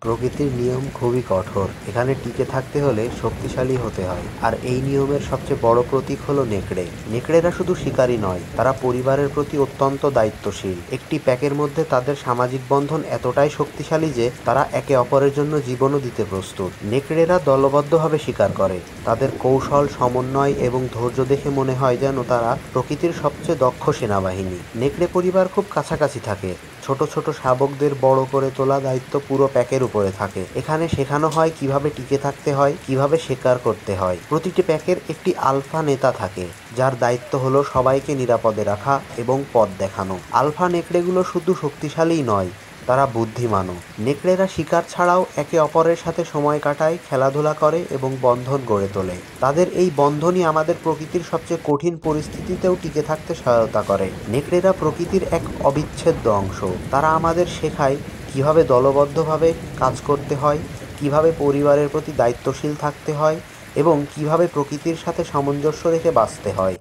প্রকৃতির নিয়ম খুবই কঠোর। এখানে টিকে থাকতে হলে শক্তিশালী হতে হয়। আর এই নিয়মের সবচেয়ে বড় প্রতীক হলো নেকড়ে। নেকড়েরা শুধু শিকারী নয়, তারা পরিবারের প্রতি অত্যন্ত দায়িত্বশীল। একটি প্যাকের মধ্যে তাদের সামাজিক বন্ধন এতটাই শক্তিশালী যে তারা একে অপরের জন্য জীবনও দিতে প্রস্তুত। নেকড়েরা দলবদ্ধভাবে শিকার করে। তাদের কৌশল, সমন্বয় এবং ধৈর্য দেখে মনে হয় যেন তারা প্রকৃতির সবচেয়ে দক্ষ সেনাবাহিনী। নেকড়ে পরিবার খুব কাছাকাছি থাকে। ছোট ছোট শাবকদের বড় করে তোলা দায়িত্ব পুরো প্যাকের উপরে থাকে। এখানে শেখানো হয় কিভাবে টিকে থাকতে হয়, কিভাবে শিকার করতে হয়। প্রতিটি প্যাকের একটি আলফা নেতা থাকে, যার দায়িত্ব হলো সবাইকে নিরাপদে রাখা এবং পথ দেখানো। আলফা নেকড়েগুলো শুধু শক্তিশালীই নয়, তারা বুদ্ধিমানও। নেকড়েরা শিকার ছাড়াও একে অপরের সাথে সময় কাটায়, খেলাধুলা করে এবং বন্ধন গড়ে তোলে। তাদের এই বন্ধনই আমাদের প্রকৃতির সবচেয়ে কঠিন পরিস্থিতিতেও টিকে থাকতে সহায়তা করে। নেকড়েরা প্রকৃতির এক অবিচ্ছেদ্য অংশ। তারা আমাদের শেখায় কিভাবে দলবদ্ধভাবে কাজ করতে হয়, কিভাবে পরিবারের প্রতি দায়িত্বশীল থাকতে হয় এবং কিভাবে প্রকৃতির সাথে সামঞ্জস্য রেখে বাঁচতে হয়।